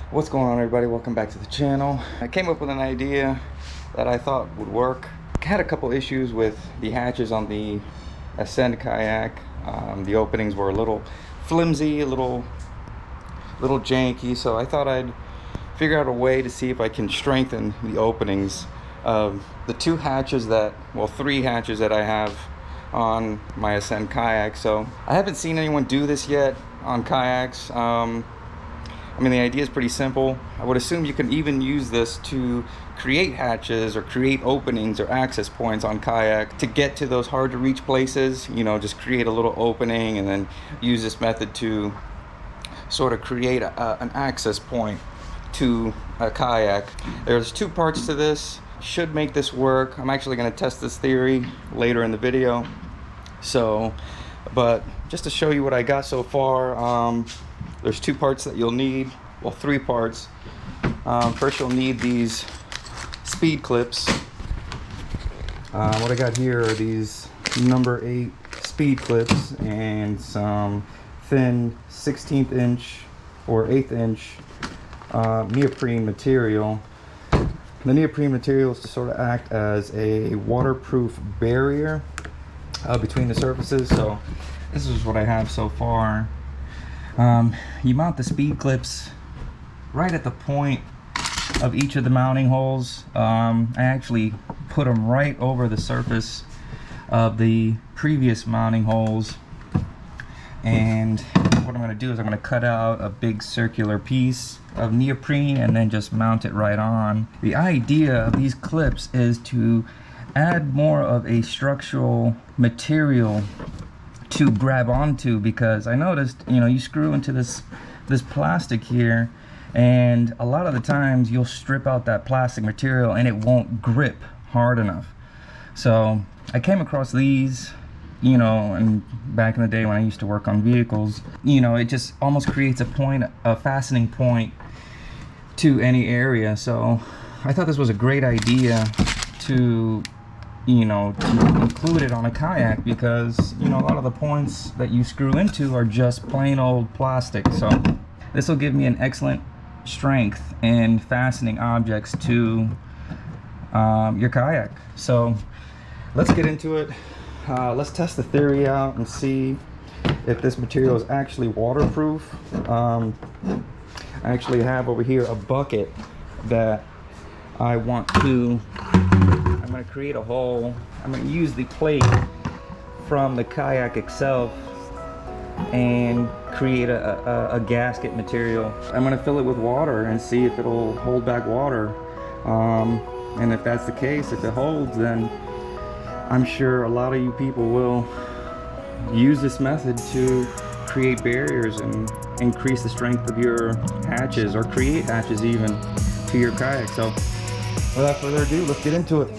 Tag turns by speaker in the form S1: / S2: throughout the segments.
S1: What's going on, everybody? Welcome back to the channel. I came up with an idea that I thought would work. I had a couple issues with the hatches on the Ascend kayak. The openings were a little flimsy, a little janky, so I thought I'd figure out a way to see if I can strengthen the openings of the three hatches that I have on my Ascend kayak. So I haven't seen anyone do this yet on kayaks. I mean, the idea is pretty simple. I would assume you can even use this to create hatches or create openings or access points on kayak to get to those hard to reach places. You know, just create a little opening and then use this method to sort of create an access point to a kayak. There's two parts to this. Should make this work. I'm actually going to test this theory later in the video. So, but just to show you what I got so far, there's two parts that you'll need. Well, three parts. First, you'll need these speed clips. What I got here are these No.8 speed clips and some thin 16th inch or 1/8 inch neoprene material. The neoprene material is to sort of act as a waterproof barrier between the surfaces. So this is what I have so far. You mount the speed clips right at the point of each of the mounting holes. I actually put them right over the surface of the previous mounting holes, and what I'm going to do is I'm going to cut out a big circular piece of neoprene and then just mount it right on. The idea of these clips is to add more of a structural material to grab onto, because I noticed, you know, you screw into this plastic here, and a lot of the times you'll strip out that plastic material and it won't grip hard enough. So I came across these, you know, and back in the day when I used to work on vehicles, you know, it just almost creates a fastening point to any area. So I thought this was a great idea to, you know, to include it on a kayak, because, you know, a lot of the points that you screw into are just plain old plastic. So this will give me an excellent strength in fastening objects to your kayak. So let's get into it. Let's test the theory out and see if this material is actually waterproof. I actually have over here a bucket that I want to, I'm going to create a hole. I'm going to use the plate from the kayak itself and create a gasket material. I'm going to fill it with water and see if it'll hold back water. And if that's the case, if it holds, then I'm sure a lot of you people will use this method to create barriers and increase the strength of your hatches, or create hatches even to your kayak. So without further ado, let's get into it.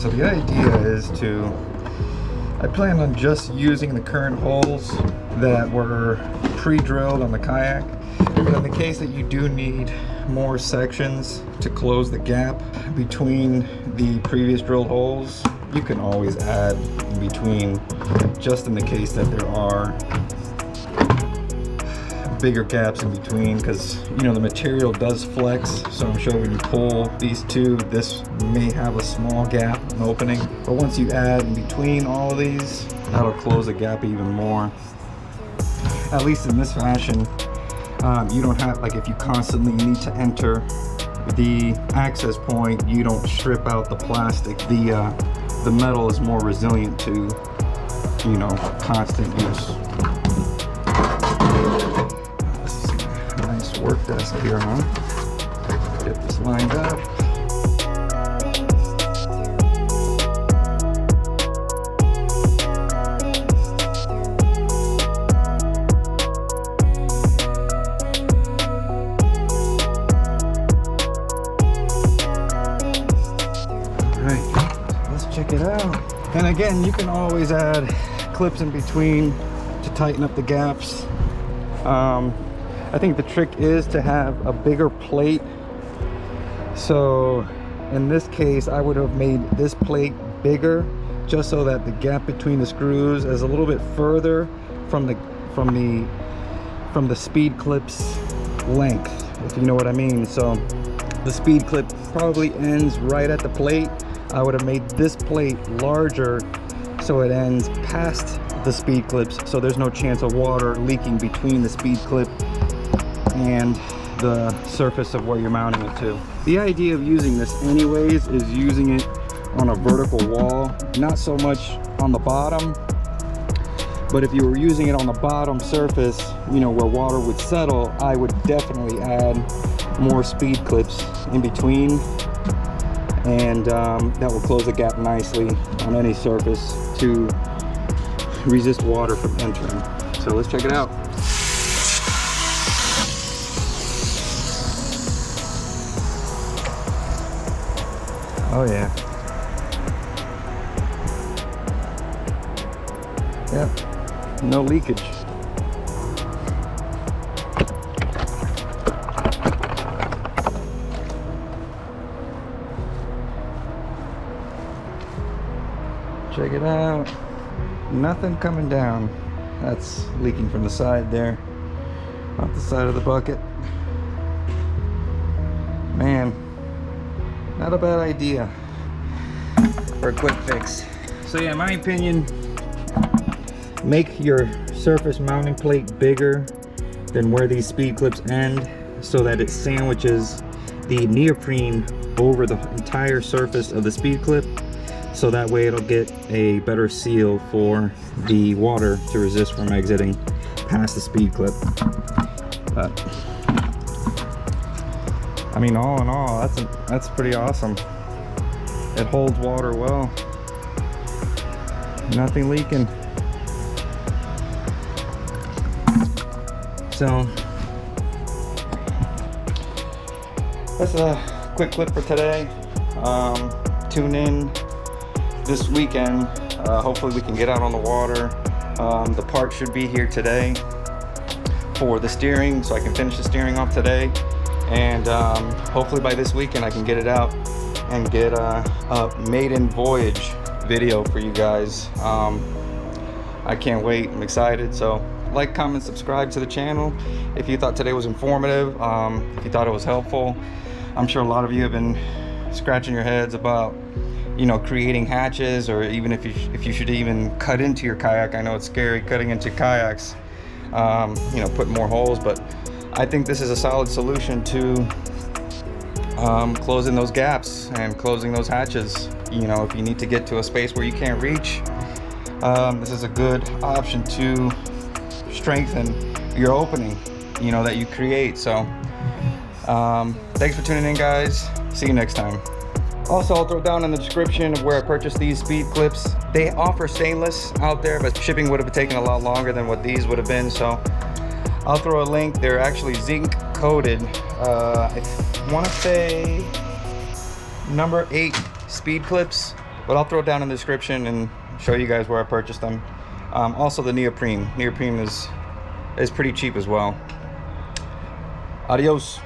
S1: So the idea is I plan on just using the current holes that were pre-drilled on the Kayak, but in the case that you do need more sections to close the gap between the previous drilled holes, you can always add in between, just in the case that there are bigger gaps in between, because you know the material does flex. So I'm sure when you pull these two, this may have a small gap, an opening, but once you add in between all of these, that'll close the gap even more. At least in this fashion, you don't have, like, if you constantly need to enter the access point, you don't strip out the plastic. The metal is more resilient to, you know, constant use. Nice work desk here, huh? Get this lined up. Check it out. And again, you can always add clips in between to tighten up the gaps. I think the trick is to have a bigger plate. So in this case, I would have made this plate bigger, just so that the gap between the screws is a little bit further from the speed clip's length, if you know what I mean. So the speed clip probably ends right at the plate. I would have made this plate larger so it ends past the speed clips, so there's no chance of water leaking between the speed clip and the surface of where you're mounting it to. The idea of using this anyways is using it on a vertical wall, not so much on the bottom, but if you were using it on the bottom surface, you know, where water would settle, I would definitely add more speed clips in between, and that will close the gap nicely on any surface to resist water from entering. So let's check it out. Oh yeah. Yep, no leakage. Check it out. Nothing coming down. That's leaking from the side there, off the side of the bucket. Man, not a bad idea for a quick fix. So yeah, in my opinion, make your surface mounting plate bigger than where these speed clips end, so that it sandwiches the neoprene over the entire surface of the speed clip, so that way it'll get a better seal for the water to resist from exiting past the speed clip. But I mean, all in all, that's pretty awesome. It holds water well, nothing leaking. So that's a quick clip for today. Tune in this weekend. Hopefully we can get out on the water. The part should be here today for the steering, so I can finish the steering off today, and hopefully by this weekend I can get it out and get a maiden voyage video for you guys. I can't wait. I'm excited. So like, comment, subscribe to the channel if you thought today was informative, if you thought it was helpful. I'm sure a lot of you have been scratching your heads about, you know, creating hatches, or even if you should even cut into your kayak. I know it's scary cutting into kayaks, you know, put more holes, but I think this is a solid solution to closing those gaps and closing those hatches. You know, if you need to get to a space where you can't reach, this is a good option to strengthen your opening, you know, that you create. So thanks for tuning in, guys. See you next time. Also, I'll throw down in the description of where I purchased these speed clips. They offer stainless out there, but shipping would have taken a lot longer than what these would have been. So I'll throw a link. They're actually zinc coated. I want to say No.8 speed clips. but I'll throw it down in the description and show you guys where I purchased them. Also the Neoprene is pretty cheap as well. Adios.